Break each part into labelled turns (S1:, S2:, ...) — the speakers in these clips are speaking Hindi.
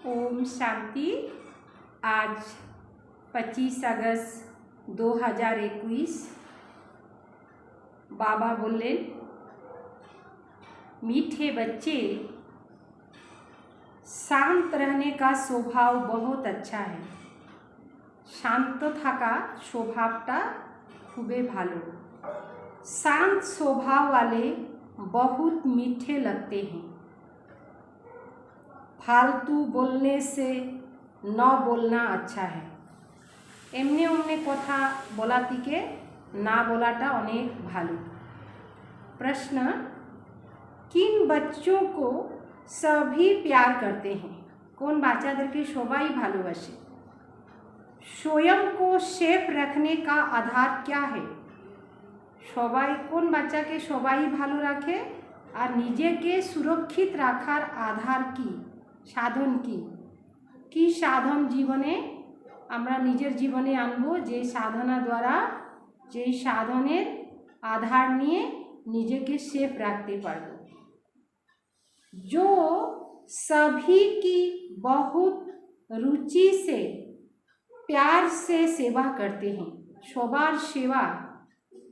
S1: ओम शांति। आज 25 अगस्त 2021 बाबा बोले, मीठे बच्चे, शांत रहने का स्वभाव बहुत अच्छा है। शांत থাকা স্বভাবটা খুবই ভালো। शांत स्वभाव वाले बहुत मीठे लगते हैं। फालतू बोलने से न बोलना अच्छा है। एमने ओमने कथा बोला থেকে ना बोलाटा अनेक भालो। प्रश्न, किन बच्चों को सभी प्यार करते हैं? कौन बाच्चादेरके सबाई भालोबाशे? स्वयं को सेफ रखने का आधार क्या है? सबाई कौन बाच्चाके सबाई भालो राखे और निजेके सुरक्षित राखार आधार की साधन की साधन जीवने आमरा निजेर जीवने आनबो जे साधना द्वारा जे साधनेर आधार निये निजेके सेफ रखते पारबो। जो सभी की बहुत रुचि से प्यार से सेवा करते हैं। सबार सेवा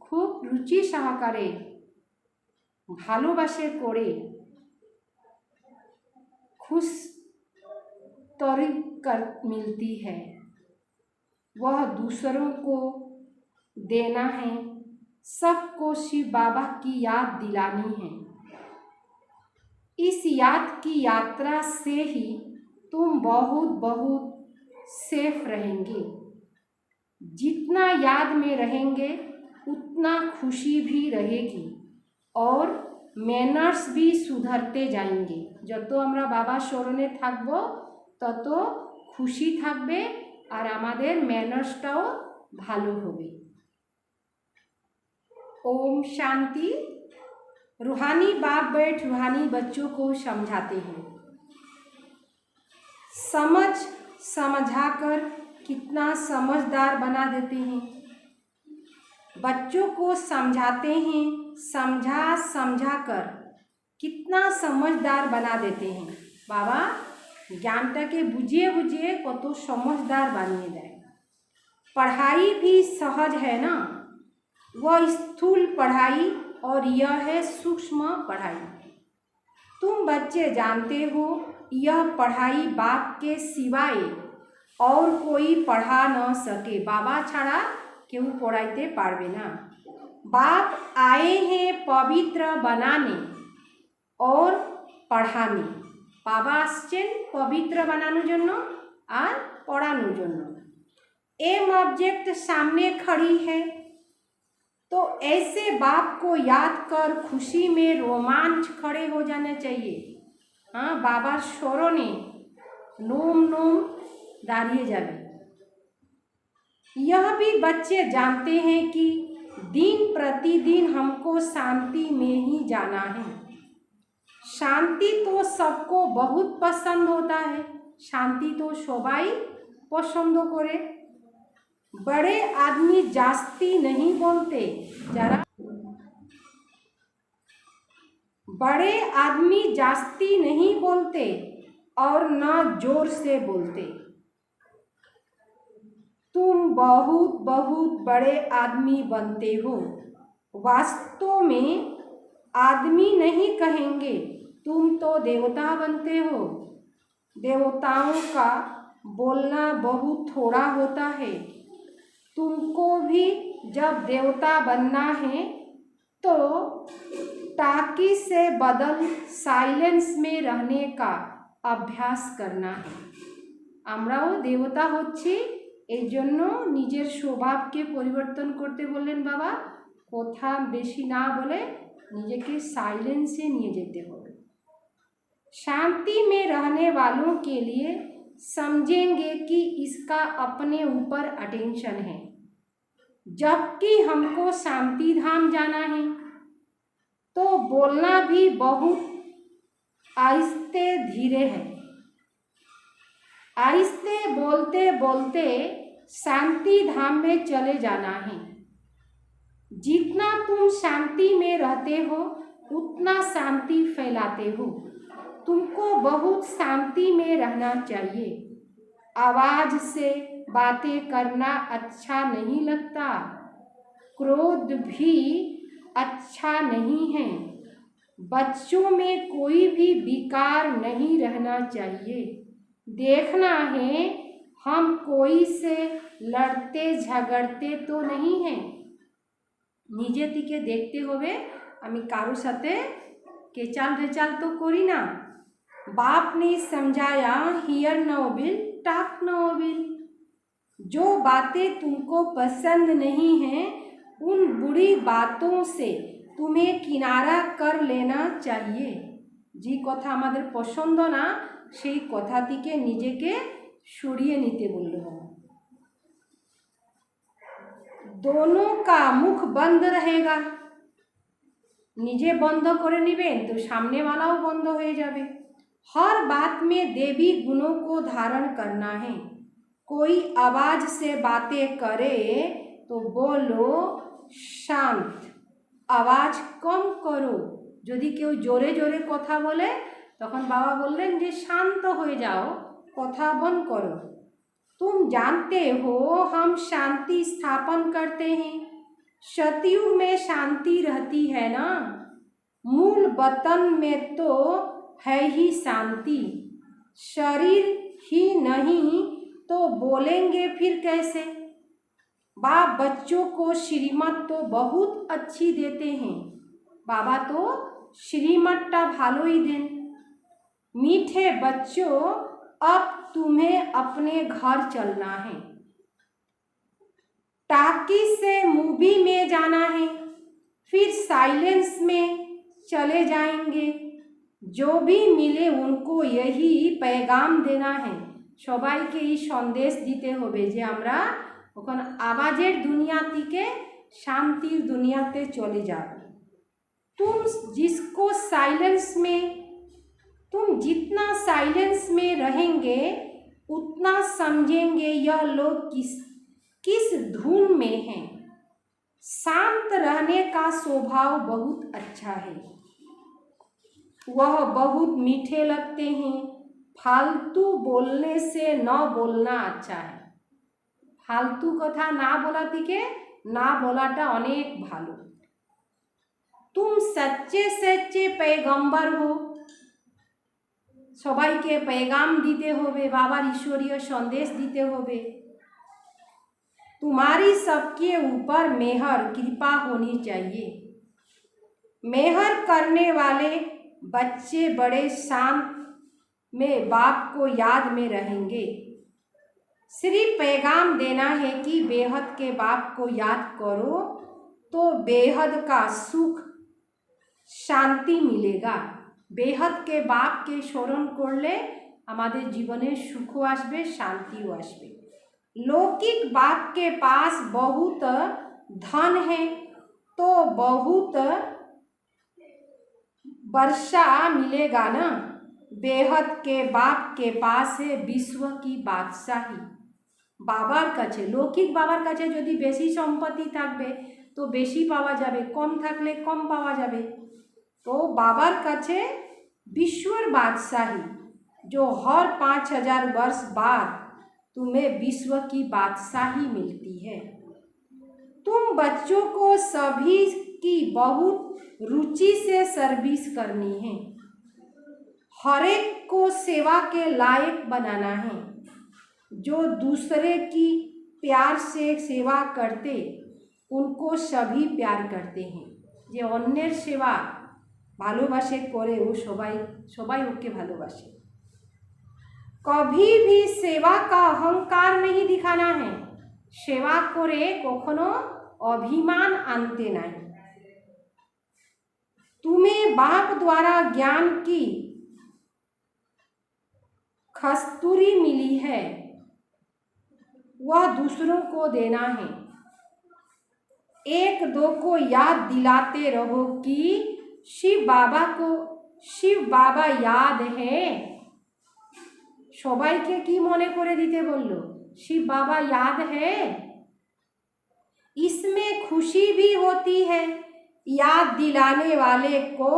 S1: खूब रुचि सहकारे भालोबासे करे खुश तरीकर मिलती है। वह दूसरों को देना है, सबको शिव बाबा की याद दिलानी है। इस याद की यात्रा से ही तुम बहुत सेफ रहेंगे। जितना याद में रहेंगे उतना खुशी भी रहेगी और मैनर्स भी सुधरते जाएंगे। যত আমরা বাবা স্মরণে থাকবো তত খুশি থাকবে আর আমাদের ম্যানার্সটাও ভালো হবে। ओम शांति। रूहानी बाप बैठ रूहानी बच्चों को समझाते हैं। समझाकर कितना समझदार बना देते हैं। बच्चों को समझाते हैं, समझा कर कितना समझदार बना देते हैं। बाबा ज्ञानटाके बुझिए बुझिए कत समझदार बनिए देय। पढ़ाई भी सहज है ना, वह स्थूल पढ़ाई और यह है सूक्ष्म पढ़ाई। तुम बच्चे जानते हो यह पढ़ाई बाप के सिवाय और कोई पढ़ा न सके। बाबा छाड़ा क्यों पढ़ाइते पारबे ना। बाप आए हैं पवित्र बनाने और पढ़ाने। बाबा आसছেন पवित्र बनानोर जन्य और पढ़ानोर जन्य। एम ऑब्जेक्ट सामने खड़ी है तो ऐसे बाप को याद कर खुशी में रोमांच खड़े हो जाने चाहिए। हाँ, बाबा स्मरणे नोम दाঁড়িয়ে যাবে। यह भी बच्चे जानते हैं कि दिन प्रतिदिन हमको शांति में ही जाना है। शांति तो सबको बहुत पसंद होता है। शांति तो सबाई पसंद करे। बड़े आदमी जास्ती नहीं बोलते। जरा बड़े आदमी जास्ती नहीं बोलते और न जोर से बोलते। तुम बहुत बड़े आदमी बनते हो। वास्तव में आदमी नहीं कहेंगे, तुम तो देवता बनते हो। देवताओं का बोलना बहुत थोड़ा होता है। तुमको भी जब देवता बनना है तो टाकी से बदल साइलेंस में रहने का अभ्यास करना है। আমরাও देवता হচ্ছি, এই জন্য নিজের স্বভাবকে পরিবর্তন করতে বললেন বাবা। কথা বেশি না বলে নিজেকে সাইলেন্সে নিয়ে যেতে হবে। शांति में रहने वालों के लिए समझेंगे कि इसका अपने ऊपर अटेंशन है। जबकि हमको शांति धाम जाना है तो बोलना भी बहुत आहिस्ते धीरे है। आहिस्ते बोलते बोलते शांति धाम में चले जाना है। जितना तुम शांति में रहते हो उतना शांति फैलाते हो। तुमको बहुत शांति में रहना चाहिए। आवाज से बातें करना अच्छा नहीं लगता। क्रोध भी अच्छा नहीं है। बच्चों में कोई भी विकार नहीं रहना चाहिए। देखना है हम कोई से लड़ते झगड़ते तो नहीं हैं। নিজে থেকে দেখতে হবে আমি কারোর সাথে কেচাল রেচাল তো করি না। बाप ने समझाया हियर नोबिल टाक नोबिल। जो बातें तुमको पसंद नहीं हैं उन बुरी बातों से तुम्हें किनारा कर लेना चाहिए। जी कथा हमारे पसंद ना সেই কথা থেকে নিজেকে সরিয়ে নিতে বলল। दोनों का मुख बंद रहेगा। নিজে বন্ধ করে নেবেন তো সামনে वालाও বন্ধ হয়ে যাবে। हर बात में देवी गुणों को धारण करना है। कोई आवाज से बातें करे तो बोलो शांत। आवाज कम करो। यदि केउ जोरे जोरे कथा बोले तखन बाबा बोललेन जे शांत हो जाओ, कथा बंद करो। तुम जानते हो हम शांति स्थापन करते हैं। सतयुग में शांति रहती है ना। मूल वतन में तो है ही शांति। शरीर ही नहीं तो बोलेंगे फिर कैसे। बाप बच्चों को श्रीमत तो बहुत अच्छी देते हैं। बाबा तो श्रीमतटा भालोई देन। मीठे बच्चों अब तुम्हें अपने घर चलना है। टाकी से मूवी में जाना है, फिर साइलेंस में चले जाएंगे। जो भी मिले उनको यही पैगाम देना है। সবাইকে এই সন্দেশ দিতে হবে যে আমরা ওখানে আওয়াজের দুনিয়া থেকে শান্তির দুনিয়াতে চলে যাব। तुम जिसको साइलेंस में तुम जितना साइलेंस में रहेंगे उतना समझेंगे यह लोग किस धुन में हैं। शांत रहने का स्वभाव बहुत अच्छा है। वह बहुत मीठे लगते हैं। फालतू बोलने से न बोलना अच्छा है। फालतू कथा ना बोला থেকে ना बोलाटा अनेक भालो। तुम सच्चे सच्चे पैगंबर हो। সবাইকে पैगाम দিতে হবে, বাবার ঈশ্বরীয় সন্দেশ দিতে হবে। तुम्हारी सबके ऊपर मेहर कृपा होनी चाहिए। मेहर करने वाले बच्चे बड़े शांत में बाप को याद में रहेंगे। सिर्फ पैगाम देना है कि बेहद के बाप को याद करो तो बेहद का सुख शांति मिलेगा। बेहद के बाप के स्मरण करले हमारे जीवने सुख आसबे, शांतिও आसबे। लौकिक बाप के पास बहुत धन है तो बहुत वर्षा मिलेगा ना। बेहद के बाप के पास है विश्व की बादशाही। बाबार काछे लौकिक बाबार काछे यदि बेशी सम्पत्ति थाकबे तो बेशी पावा जाबे, कम थाकले कम पावा जाबे। तो बाबार काछे विश्वर बादशाही जो हर 5000 वर्ष बाद तुम्हें विश्व की बादशाही मिलती है। तुम बच्चों को सभी की बहुत रुचि से सर्विस करनी है। हर एक को सेवा के लायक बनाना है। जो दूसरे की प्यार से सेवा करते उनको सभी प्यार करते हैं। जे अन्येर सेवा ভালোবাসে করে ও সবাই ওকে ভালোবাসে। कभी भी सेवा का अहंकार नहीं दिखाना है। सेवा करे कखनो अभिमान आनते नहीं। तुम्हें बाप द्वारा ज्ञान की खस्तूरी मिली है, वह दूसरों को देना है। एक दो को याद दिलाते रहो कि शिव बाबा याद है। সবাইকে কি মনে করে দিতে বলল? शिव बाबा याद है। इसमें खुशी भी होती है। याद दिलाने वाले को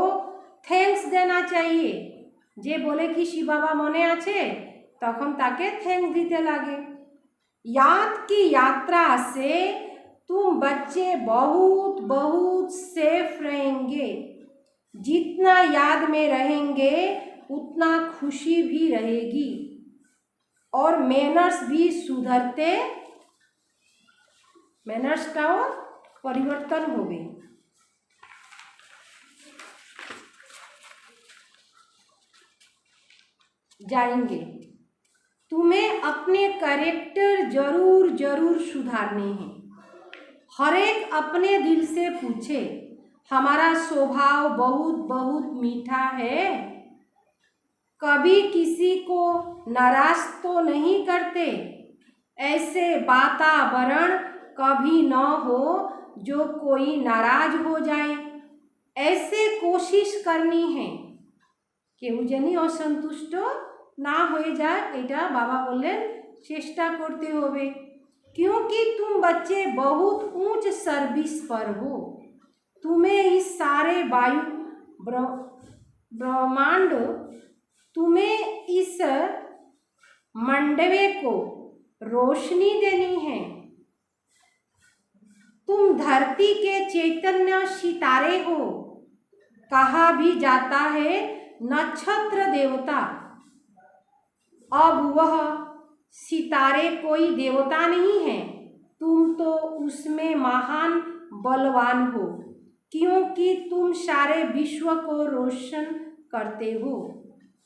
S1: थैंक्स देना चाहिए। जे बोले कि शिव बाबा मने आछे तखन ताके थैंक्स दीते लागे। याद की यात्रा से तुम बच्चे बहुत बहुत सेफ रहेंगे। जितना याद में रहेंगे उतना खुशी भी रहेगी और मैनर्स भी सुधरते, मैनर्स का परिवर्तन होवे। जाएंगे। तुम्हें अपने कैरेक्टर जरूर जरूर सुधारने हैं। हर एक अपने दिल से पूछे, हमारा स्वभाव बहुत बहुत मीठा है, कभी किसी को नाराज तो नहीं करते, ऐसे वातावरण कभी न हो जो कोई नाराज हो जाए, ऐसे कोशिश करनी है केउ जेनी असंतुष्ट ना हो जाए, एटा बाबा बोलें चेष्टा करते होवे। क्योंकि तुम बच्चे बहुत ऊंच सर्विस पर हो। तुम्हें इस सारे वायु ब्रह्मांड, तुम्हें इस मंडवे को रोशनी देनी है। तुम धरती के चैतन्य सितारे हो। कहा भी जाता है नक्षत्र देवता, अब वह सितारे कोई देवता नहीं है, तुम तो उसमें महान बलवान हो, क्योंकि तुम सारे विश्व को रोशन करते हो।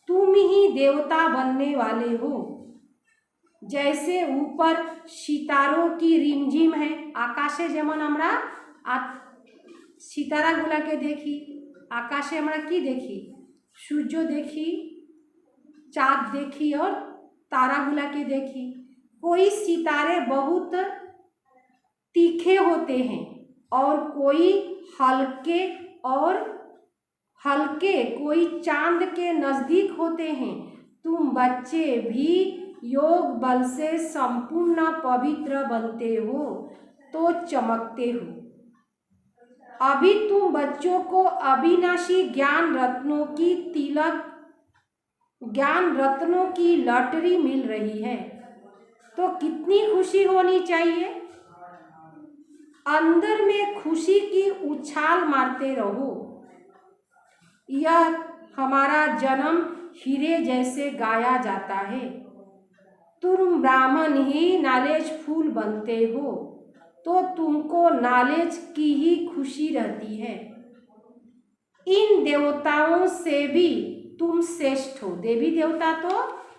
S1: तुम ही देवता बनने वाले हो। जैसे ऊपर सितारों की रिमझिम है, आकाशे जेमन हमरा सितारा गुला के देखी, आकाशे हमरा की देखी, सूर्य देखी, चाँद देखी और तारा गुला के देखी। कोई सितारे बहुत तीखे होते हैं और कोई हल्के कोई चांद के नज़दीक होते हैं। तुम बच्चे भी योग बल से संपूर्ण पवित्र बनते हो तो चमकते हो। अभी तुम बच्चों को अविनाशी ज्ञान रत्नों की लॉटरी मिल रही है, तो कितनी खुशी होनी चाहिए। अंदर में खुशी की उछाल मारते रहो। यह हमारा जन्म हीरे जैसे गाया जाता है। तुम ब्राह्मण ही नॉलेज फुल बनते हो तो तुमको नॉलेज की ही खुशी रहती है। इन देवताओं से भी तुम श्रेष्ठ हो। देवी देवता तो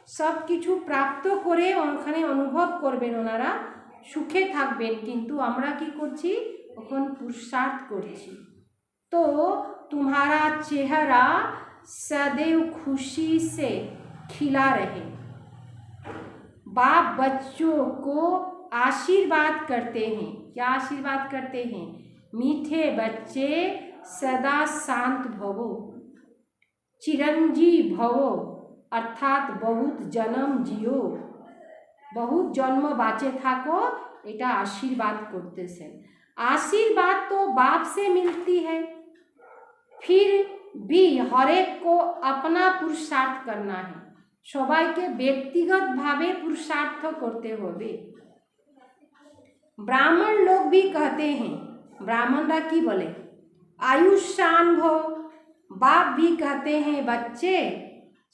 S1: सब किछु प्राप्त करे ओखाने अनुभव करबेन, ओनारा सुखे थाकबेन, किन्तु आमरा की करछि ओखान पुरुषार्थ करछि। तो तुम्हारा चेहरा सदैव खुशी से खिला रहे। बाप बच्चों को आशीर्वाद करते हैं। क्या आशीर्वाद करते हैं? मीठे बच्चे सदा शांत भवो, चिरंजीव भवो, अर्थात बहुत जन्म जियो, बहुत जन्म बाँचे थाको, एटा आशीर्वाद करते से। आशीर्वाद तो बाप से मिलती है, फिर भी हर एक को अपना पुरुषार्थ करना है। सबाई के व्यक्तिगत भावे पुरुषार्थ करते होबे। ब्राह्मण लोग भी कहते हैं, ब्राह्मणरा की बोले, आयुष्मान भव। बाप भी कहते हैं, बच्चे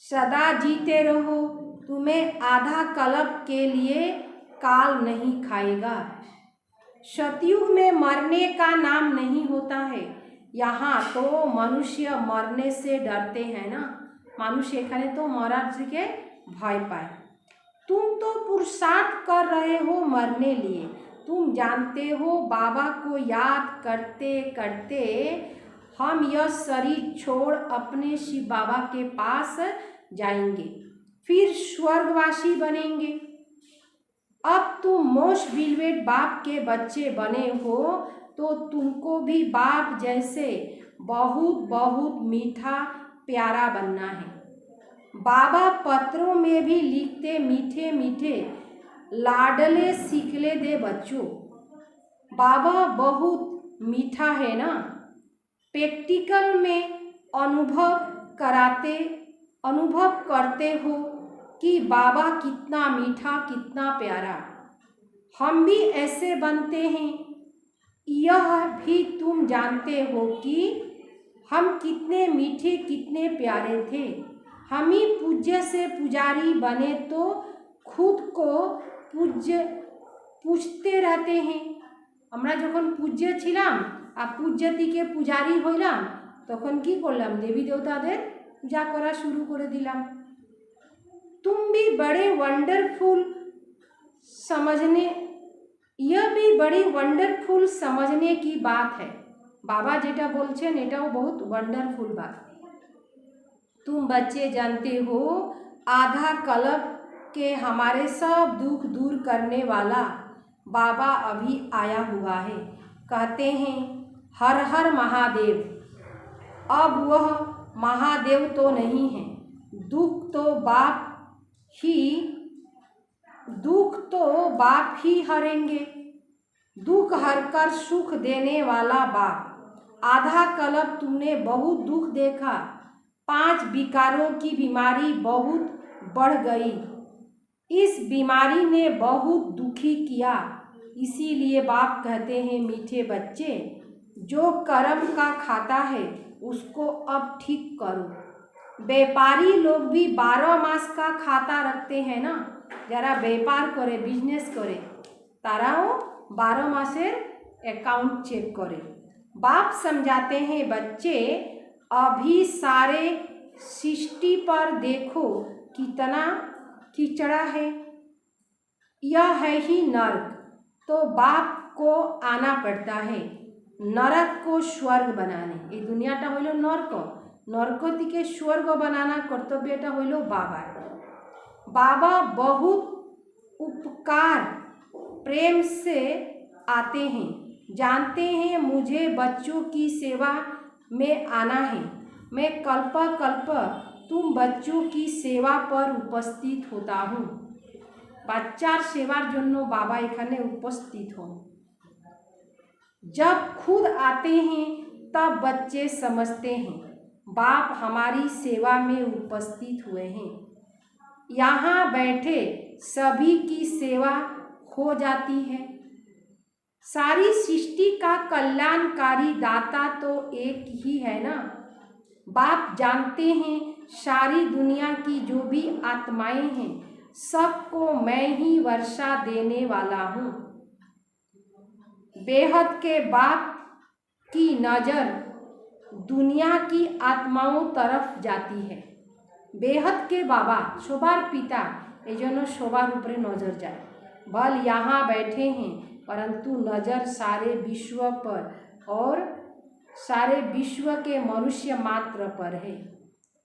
S1: सदा जीते रहो, तुम्हें आधा कल्प के लिए काल नहीं खाएगा। सतयुग में मरने का नाम नहीं होता है। यहाँ तो मनुष्य मरने से डरते हैं ना, मनुष्य एखाने तो मरार के भय पाए। तुम तो पुरुषार्थ कर रहे हो मरने लिए। तुम जानते हो बाबा को याद करते करते हम यह शरीर छोड़ अपने शिव बाबा के पास जाएंगे, फिर स्वर्गवासी बनेंगे। अब तुम मोस्ट बिलवेड बाप के बच्चे बने हो तो तुमको भी बाप जैसे बहुत बहुत मीठा प्यारा बनना है। बाबा पत्रों में भी लिखते, मीठे मीठे लाडले सिखले दे बच्चों। बाबा बहुत मीठा है ना। प्रैक्टिकल में अनुभव कराते अनुभव करते हो कि बाबा कितना मीठा, कितना प्यारा। हम भी ऐसे बनते हैं। यह भी तुम जानते हो कि हम कितने मीठे, कितने प्यारे थे। हम ही पूज्य से पुजारी बने तो खुद को पूछते रहते हैं। আমরা যখন পূজ্য ছিলাম আর পূজ্য থেকে পূজারি হইলাম, তখন কি করলাম? দেবী দেবতাদের পূজা করা শুরু করে দিলাম। तुम भी बड़े वंडरफुल समझने, यह भी बड़ी वंडरफुल समझने की बात है। बाबा जेटा बोलছেন এটাও बहुत वंडरफुल बात। तुम बच्चे जानते हो आधा कल्प के हमारे सब दुख दूर करने वाला बाबा अभी आया हुआ है। कहते हैं हर हर महादेव। अब वह महादेव तो नहीं है। दुख तो बाप ही हरेंगे। दुख हरकर सुख देने वाला बाप। आधा कल्प तुमने बहुत दुख देखा। 5 विकारों की बीमारी बहुत बढ़ गई। इस बीमारी ने बहुत दुखी किया। इसीलिए बाप कहते हैं मीठे बच्चे, जो कर्म का खाता है उसको अब ठीक करो। व्यापारी लोग भी 12 मास का खाता रखते हैं ना। যারা व्यापार करे, बिजनेस करे, ताराओ 12 मासेर अकाउंट चेक करे। बाप समझाते हैं बच्चे, अभी सारे सृष्टि पर देखो कितना कीचड़ा है। यह है ही नर्क। तो बाप को आना पड़ता है नरक को स्वर्ग बनाने। ये दुनियाटा हইল नर्क, नर्क থেকে स्वर्ग बनाना कर्तव्यटा हইল बाबार। बाबा बहुत उपकार प्रेम से आते हैं। जानते हैं मुझे बच्चों की सेवा में आना है। मैं कल्प कल्प तुम बच्चों की सेवा पर उपस्थित होता हूँ। बच्चार सेवार जन्य बाबा एखाने उपस्थित हों। जब खुद आते हैं तब बच्चे समझते हैं बाप हमारी सेवा में उपस्थित हुए हैं। यहाँ बैठे सभी की सेवा हो जाती है। सारी सृष्टि का कल्याणकारी दाता तो एक ही है ना। बाप जानते हैं सारी दुनिया की जो भी आत्माएं हैं सबको मैं ही वर्षा देने वाला हूँ। बेहद के बाप की नज़र दुनिया की आत्माओं तरफ जाती है। बेहद के बाबा शोभार पिता एजन्य शोभार ऊपरे नजर जाए। बल यहाँ बैठे हैं परंतु नज़र सारे विश्व पर और सारे विश्व के मनुष्य मात्र पर है,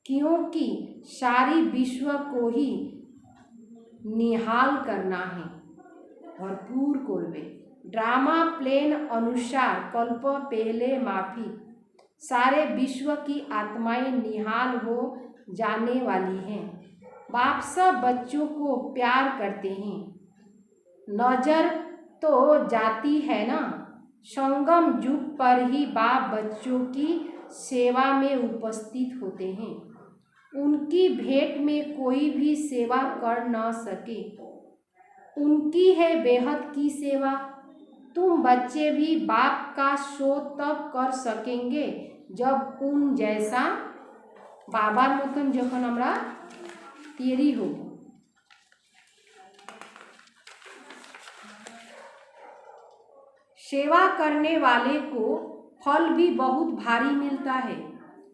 S1: क्योंकि सारी विश्व को ही निहाल करना है, भरपूर करबे। ड्रामा प्लेन अनुसार कल्प पहले माफी। सारे विश्व की आत्माएं निहाल हो जाने वाली हैं। बाप सब बच्चों को प्यार करते हैं। नज़र तो जाती है ना। संगम युग पर ही बाप बच्चों की सेवा में उपस्थित होते हैं। उनकी भेंट में कोई भी सेवा कर न सके। उनकी है बेहद की सेवा। तुम बच्चे भी बाप का शो तब कर सकेंगे जब उन जैसा बाबार मतन जखन আমরা तैयारी हो। सेवा करने वाले को फल भी बहुत भारी मिलता है।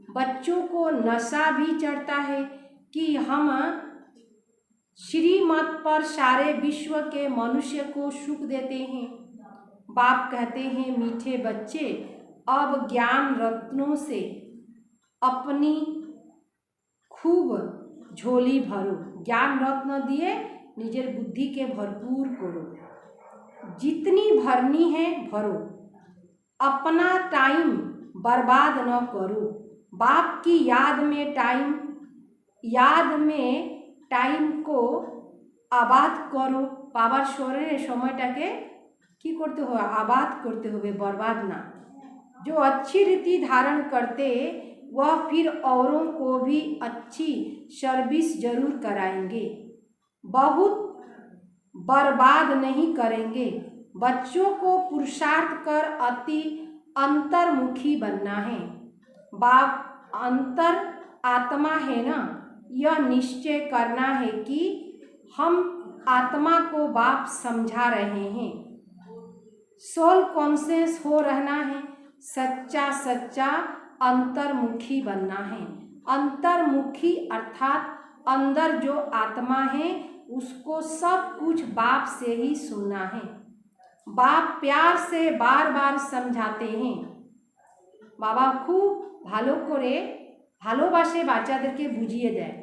S1: बच्चों को नशा भी चढ़ता है कि हम श्रीमत पर सारे विश्व के मनुष्य को सुख देते हैं। बाप कहते हैं मीठे बच्चे, अब ज्ञान रत्नों से अपनी खूब झोली भरो। ज्ञान रत्न दिए निजेर बुद्धि के भरपूर करो। जितनी भरनी है भरो। अपना टाइम बर्बाद न करो। बाप की याद में टाइम को आबाद करो। बाबार शरीरे সময়টাকে কি করতে হবে? आबाद करते हुए, बर्बाद ना। जो अच्छी रीति धारण करते वह फिर औरों को भी अच्छी सर्विस जरूर कराएंगे, बहुत बर्बाद नहीं करेंगे। बच्चों को पुरुषार्थ कर अति अंतर्मुखी बनना है। बाप अंतर आत्मा है ना, यह निश्चय करना है कि हम आत्मा को बाप समझा रहे हैं। सोल कॉन्शियस हो रहना है, सच्चा सच्चा अंतर्मुखी बनना है। अंतर्मुखी अर्थात अंदर जो आत्मा है उसको सब कुछ बाप से ही सुनना है। बाप प्यार से बार बार समझाते हैं। बाबा खूब ভালো করে ভালোবাসে বাচ্চাদেরকে বুঝিয়ে দেয়।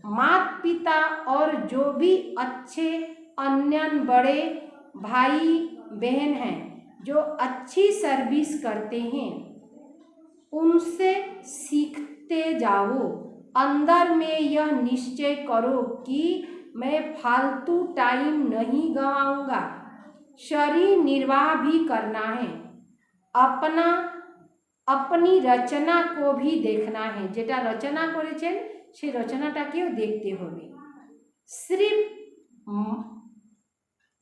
S1: माता पिता और जो भी अच्छे अन्य बड़े भाई बहन हैं जो अच्छी सर्विस करते हैं उनसे सीखते जाओ। अंदर में यह निश्चय करो कि मैं फालतू टाइम नहीं गंवाऊंगा। शरीर निर्वाह भी करना है, अपनी रचना को भी देखना है। जेटा रचना करेছেন সেই রচনাটাকেও দেখতে হবে। सिर्फ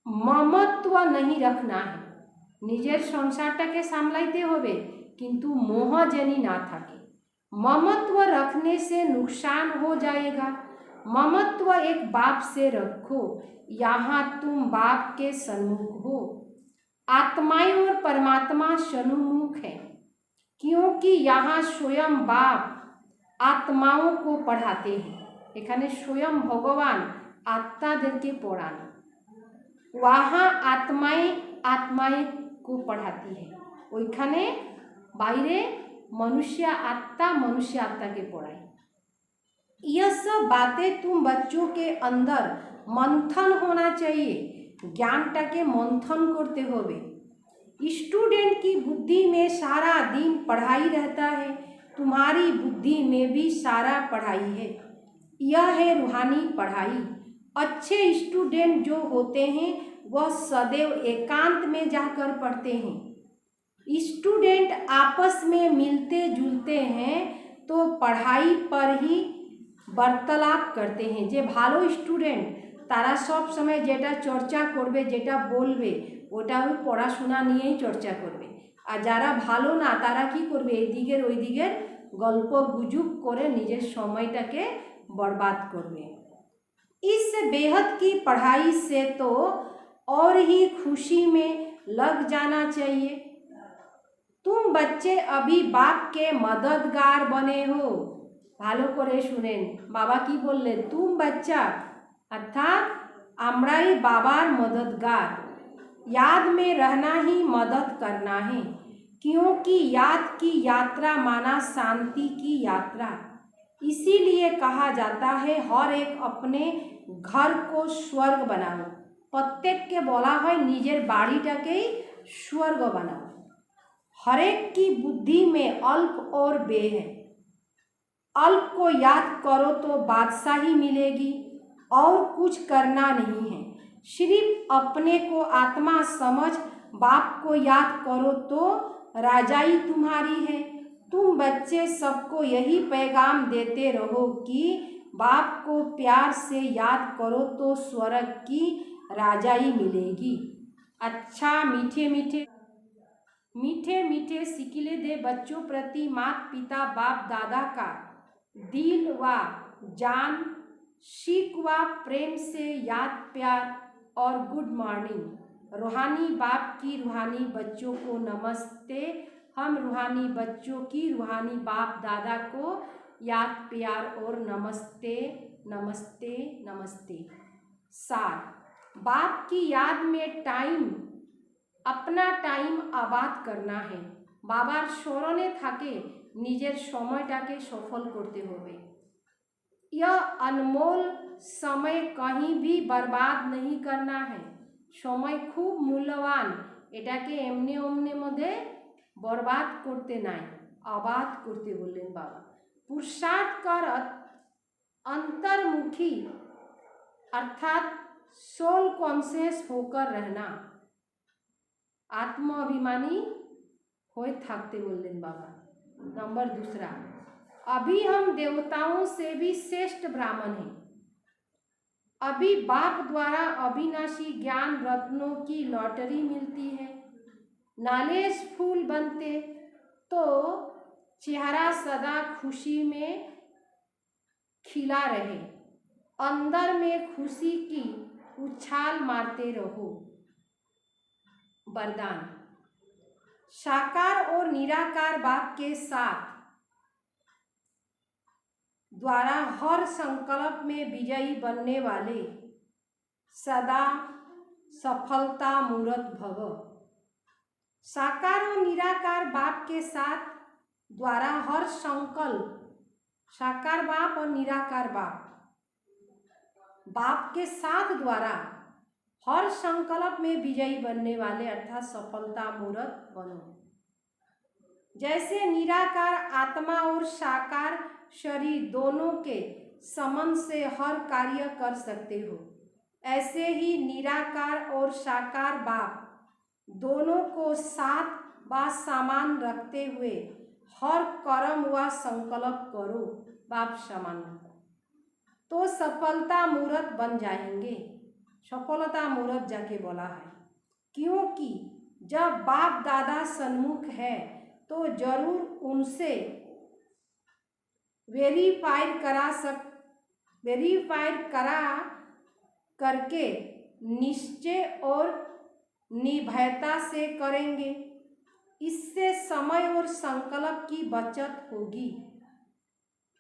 S1: ममत्व नहीं रखना है, निजेर संसारटाके सामलाइते होबे किन्तु मोह जेनी ना थाके। ममत्व रखने से नुकसान हो जाएगा। ममत्व एक बाप से रखो, यहाँ तुम बाप के सन्मुख हो। आत्माएं और परमात्मा सन्मुख है, क्योंकि यहाँ स्वयं बाप आत्माओं को पढ़ाते हैं। एखाने स्वयं भगवान आत्मादेरके पढ़ान, वहाँ आत्माएं को पढ़ाती है। ओइखाने बाहरे मनुष्य आत्मा के पढ़ाए। यह सब बातें तुम बच्चों के अंदर मंथन होना चाहिए। ज्ञानटाके मंथन करते होबे। स्टूडेंट की बुद्धि में सारा दिन पढ़ाई रहता है, तुम्हारी बुद्धि में भी सारा पढ़ाई है। यह है रूहानी पढ़ाई। अच्छे स्टूडेंट जो होते हैं वह सदैव एकांत में जाकर पढ़ते हैं। स्टूडेंट आपस में मिलते जुलते हैं तो पढ़ाई पर ही वार्तालाप करते हैं। जे भालो स्टूडेंट तारा सब समय जेटा चर्चा करबे जेटा बोलबे ওটা ওই পড়াশোনা নিয়েই চর্চা করবে। আর যারা ভালো না তারা কি করবে, এদিকের ওই দিকের গল্প গুজব করে নিজের সময়টাকে बर्बाद করবে। इस बेहद की पढ़ाई से तो और ही खुशी में लग जाना चाहिए। तुम बच्चे अभी बाप के मददगार बने हो। ভালো করে শুনেন বাবা কি বললেন, तुम बच्चा अर्थात আমরাই বাবার मददगार। याद में रहना ही मदद करना है, क्योंकि याद की यात्रा माना शांति की यात्रा। इसीलिए कहा जाता है हर एक अपने घर को स्वर्ग बनाओ। प्रत्येक के बोला है निजेर बाड़ीटाकेई स्वर्ग बनाओ। हर एक की बुद्धि में अल्प और बे है। अल्प को याद करो तो बादशाही मिलेगी और कुछ करना नहीं है। सिर्फ अपने को आत्मा समझ बाप को याद करो तो राजाई तुम्हारी है। तुम बच्चे सबको यही पैगाम देते रहो कि बाप को प्यार से याद करो तो स्वर्ग की राजाई मिलेगी। अच्छा मीठे मीठे सिकिले दे बच्चों प्रति माता पिता बाप दादा का दिल व जान सीख व प्रेम से याद प्यार और गुड मॉर्निंग। रूहानी बाप की रूहानी बच्चों को नमस्ते। हम रूहानी बच्चों की रूहानी बाप दादा को याद प्यार और नमस्ते नमस्ते नमस्ते। सार बाप की याद में अपना टाइम आबाद करना है। बाबार स्मरणे थाके निजेर সময়টাকে सफल करते होबे। यह अनमोल समय कहीं भी बर्बाद नहीं करना है। समय खूब मूल्यवान, एटाके एमने ओमने मध्य बर्बाद करते नाई, आबाद करते बोलें बाबा। पुरुषार्थ कर अंतर्मुखी अर्थात सोल कॉन्शियस होकर रहना, आत्म अभिमानी होए थाकते बोलें बाबा। नंबर दूसरा, अभी हम देवताओं से भी श्रेष्ठ ब्राह्मण हैं। अभी बाप द्वारा अविनाशी ज्ञान रत्नों की लॉटरी मिलती है। नॉलेज फूल बनते तो चेहरा सदा खुशी में खिला रहे। अंदर में खुशी की उछाल मारते रहो। वरदान। साकार और निराकार बाप के साथ द्वारा हर संकल्प में विजयी बनने वाले सदा सफलता मूर्त भव। साकार और निराकार बाप के साथ द्वारा हर संकल्प, साकार बाप और निराकार बाप, बाप के साथ द्वारा हर संकल्प में विजयी बनने वाले अर्थात सफलता मूर्त बनो। जैसे निराकार आत्मा और साकार शरीर दोनों के समन से हर कार्य कर सकते हो, ऐसे ही निराकार और साकार बाप दोनों को साथ व समान रखते हुए हर कर्म व संकल्प करो बाप समान, तो सफलता मूर्त बन जाएंगे। सफलता मूर्त जाके बोला है, क्योंकि जब बाप दादा सन्मुख है तो जरूर उनसे वेरीफाइड करा करके निश्चय और निर्भयता से करेंगे। इससे समय और संकल्प की बचत होगी,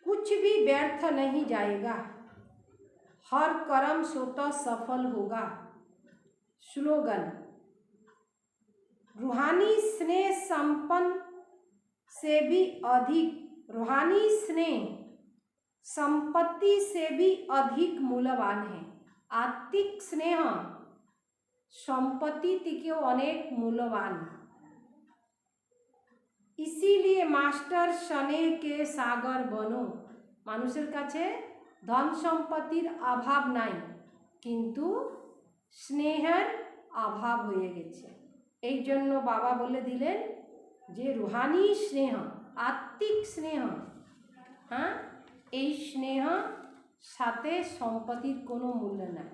S1: कुछ भी व्यर्थ नहीं जाएगा, हर कर्म स्वतः सफल होगा। स्लोगन। रूहानी स्नेह संपन्न से भी अधिक, रूहानी स्नेह संपत्ति से भी अधिक मूल्यवान है। आत्मिक स्नेह संपत्ति থেকেও अनेक मूल्यवान। इसीलिए मास्टर स्नेह के सागर बनो। মানুষের কাছে ধন সম্পত্তির অভাব নাই, কিন্তু স্নেহের অভাব হয়ে গেছে। এই জন্য বাবা বলে দিলেন যে রুহানি স্নেহ, আত্মিক স্নেহ, হ্যাঁ, এই স্নেহ সাথে সম্পত্তির কোনো মূল্য নাই।